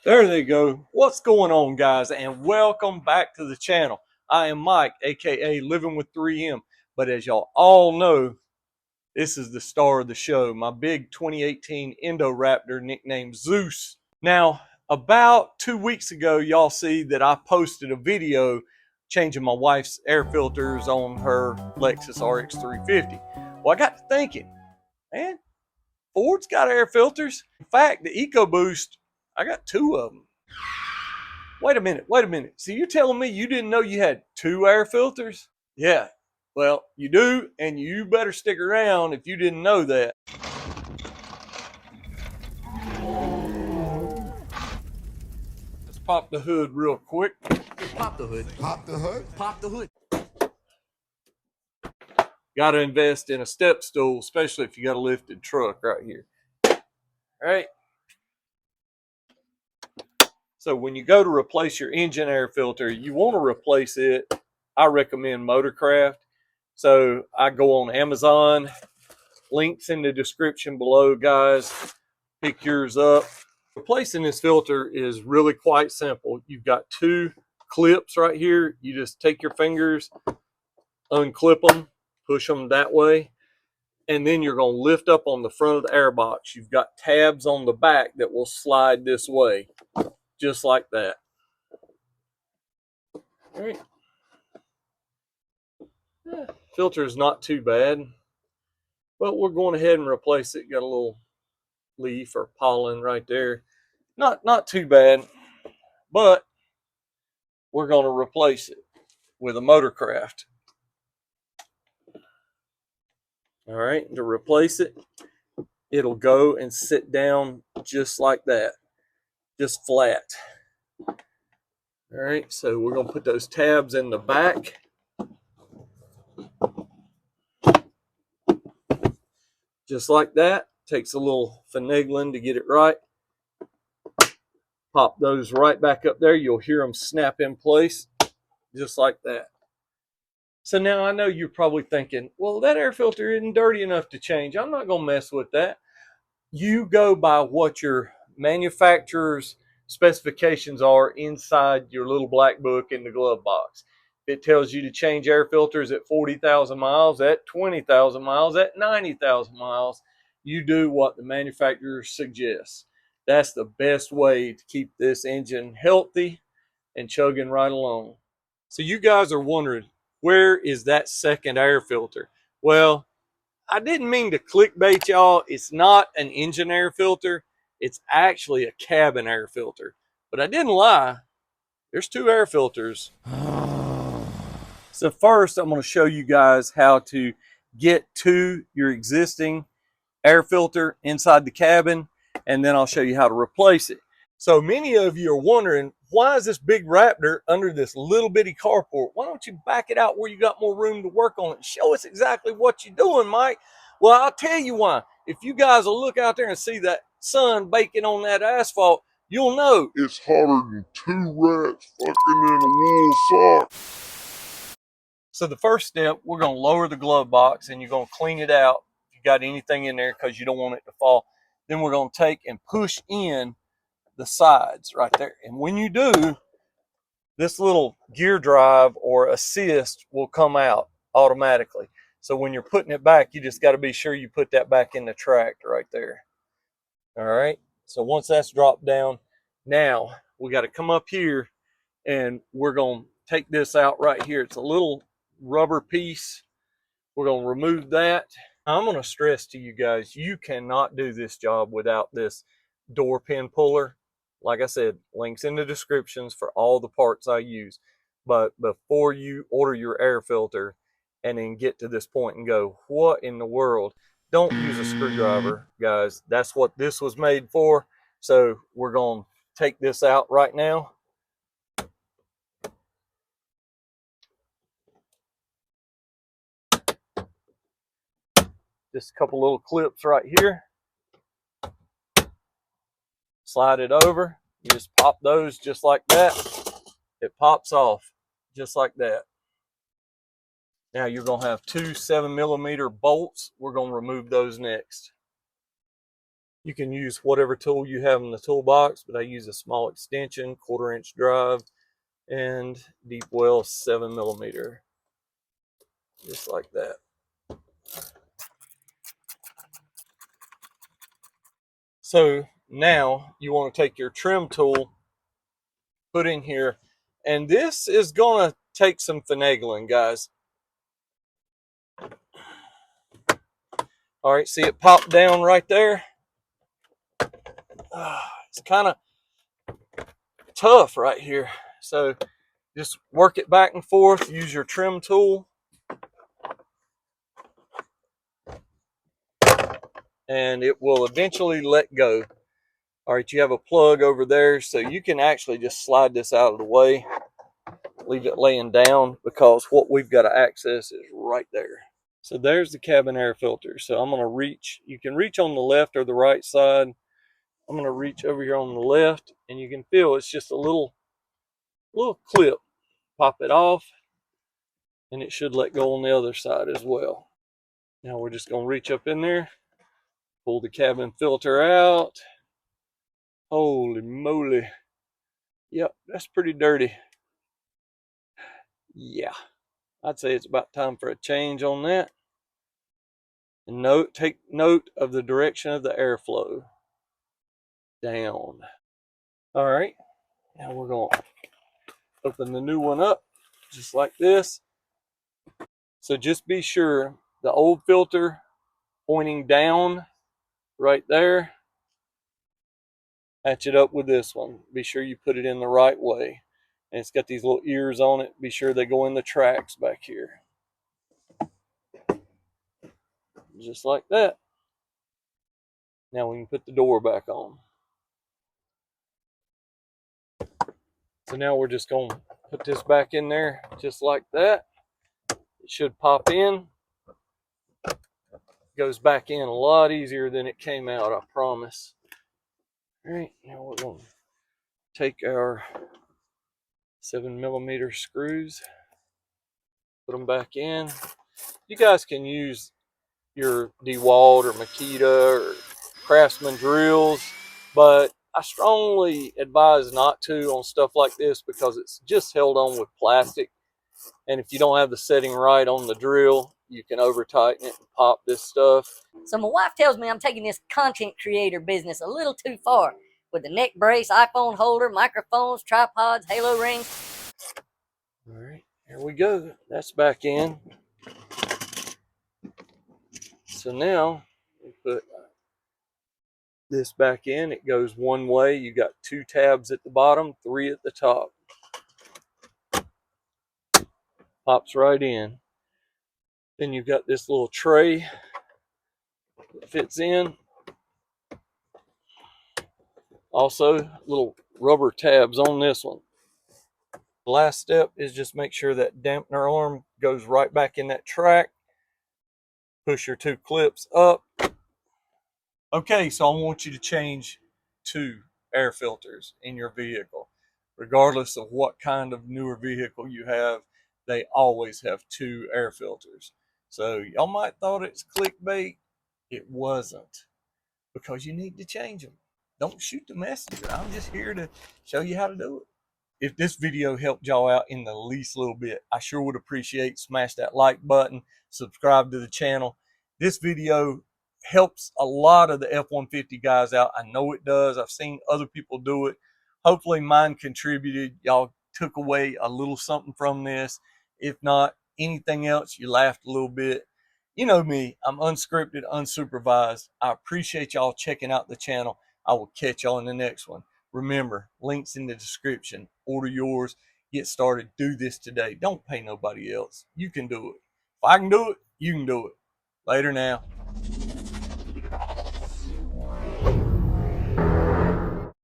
There they go. What's going on, guys? And welcome back to the channel. I am Mike, aka Living with 3M. But as y'all all know, this is the star of the show, my big 2018 Indoraptor nicknamed Zeus. Now, about 2 weeks ago, y'all see that I posted a video changing my wife's air filters on her Lexus RX 350. Well, I got to thinking, man, Ford's got air filters. In fact, the EcoBoost, I got two of them. Wait a minute. So you're telling me you didn't know you had two air filters? Yeah. Well, you do, and you better stick around if you didn't know that. Let's pop the hood real quick. Pop the hood. Pop the hood. Pop the hood. Got to invest in a step stool, especially if you got a lifted truck right here. All right. So when you go to replace your engine air filter, you want to replace it. I recommend Motorcraft. So I go on Amazon. Links in the description below, guys. Pick yours up. Replacing this filter is really quite simple. You've got two clips right here. You just take your fingers, unclip them, push them that way, and then you're going to lift up on the front of the air box. You've got tabs on the back that will slide this way, just like that. All right. Filter is not too bad, but we're going ahead and replace it. Got a little leaf or pollen right there. Not too bad, but we're going to replace it with a Motorcraft. All right, to replace it, it'll go and sit down just like that, just flat. All right, so we're going to put those tabs in the back. Just like that. Takes a little finagling to get it right. Pop those right back up there. You'll hear them snap in place, just like that. So now I know you're probably thinking, well, that air filter isn't dirty enough to change. I'm not going to mess with that. You go by what your manufacturer's specifications are inside your little black book in the glove box. It tells you to change air filters at 40,000 miles, at 20,000 miles, at 90,000 miles. You do what the manufacturer suggests. That's the best way to keep this engine healthy and chugging right along. So you guys are wondering, where is that second air filter? Well, I didn't mean to clickbait y'all. It's not an engine air filter. It's actually a cabin air filter. But I didn't lie. There's two air filters. So first, I'm going to show you guys how to get to your existing air filter inside the cabin, and then I'll show you how to replace it. So many of you are wondering, why is this big Raptor under this little bitty carport? Why don't you back it out where you got more room to work on it and show us exactly what you're doing, Mike? Well, I'll tell you why. If you guys will look out there and see that sun baking on that asphalt, you'll know It's hotter than two rats fucking in a wool sock. So the first step, we're going to lower the glove box and you're going to clean it out if you got anything in there because you don't want it to fall. Then we're going to take and push in the sides right there. And when you do, this little gear drive or assist will come out automatically. So when you're putting it back, you just got to be sure you put that back in the track right there. All right. So once that's dropped down, now we got to come up here and we're going to take this out right here. It's a little rubber piece. We're going to remove that. I'm going to stress to you guys, you cannot do this job without this door pin puller. Like I said, links in the descriptions for all the parts I use. But before you order your air filter and then get to this point and go, what in the world? Don't use a screwdriver, guys. That's what this was made for. So we're going to take this out right now. Just a couple little clips right here. Slide it over. You just pop those just like that. It pops off just like that. Now you're going to have two 7mm bolts. We're going to remove those next. You can use whatever tool you have in the toolbox, but I use a small extension, 1/4-inch drive, and deep well 7mm, just like that. So now you want to take your trim tool, put in here, and this is going to take some finagling, guys. All right, see it pop down right there? It's kind of tough right here. So just work it back and forth, use your trim tool, and it will eventually let go. All right, you have a plug over there, so you can actually just slide this out of the way, leave it laying down, because what we've got to access is right there. So there's the cabin air filter. So I'm going to reach, you can reach on the left or the right side. I'm going to reach over here on the left, and you can feel it's just a little clip. Pop it off, and it should let go on the other side as well. Now we're just going to reach up in there, pull the cabin filter out. Holy moly. Yep, that's pretty dirty. Yeah, I'd say it's about time for a change on that. And take note of the direction of the airflow. Down. All right, now we're going to open the new one up just like this. So just be sure the old filter pointing down right there, match it up with this one. Be sure you put it in the right way. And it's got these little ears on it. Be sure they go in the tracks back here. Just like that. Now we can put the door back on. So now we're just going to put this back in there just like that. It should pop in. Goes back in a lot easier than it came out, I promise. All right, now we're going to take our 7mm screws, put them back in. You guys can use your DeWalt or Makita or Craftsman drills, but I strongly advise not to on stuff like this because it's just held on with plastic. And if you don't have the setting right on the drill, you can over tighten it and pop this stuff. So my wife tells me I'm taking this content creator business a little too far with the neck brace, iPhone holder, microphones, tripods, halo rings. All right, here we go. That's back in. So now we put this back in. It goes one way. You got 2 tabs at the bottom, 3 at the top. Pops right in. Then you've got this little tray that fits in. Also, little rubber tabs on this one. The last step is just make sure that dampener arm goes right back in that track. Push your 2 clips up. Okay, so I want you to change 2 air filters in your vehicle. Regardless of what kind of newer vehicle you have, they always have 2 air filters. So y'all might thought it's clickbait. It wasn't, because you need to change them. Don't shoot the messenger. I'm just here to show you how to do it. If this video helped y'all out in the least little bit, I sure would appreciate. Smash that like button, subscribe to the channel. This video helps a lot of the F-150 guys out. I know it does. I've seen other people do it. Hopefully mine contributed. Y'all took away a little something from this. If not anything else, you laughed a little bit. You know me, I'm unscripted, unsupervised. I appreciate y'all checking out the channel. I will catch y'all in the next one. Remember, links in the description. Order yours. Get started. Do this today. Don't pay nobody else. You can do it. If I can do it, you can do it. Later now.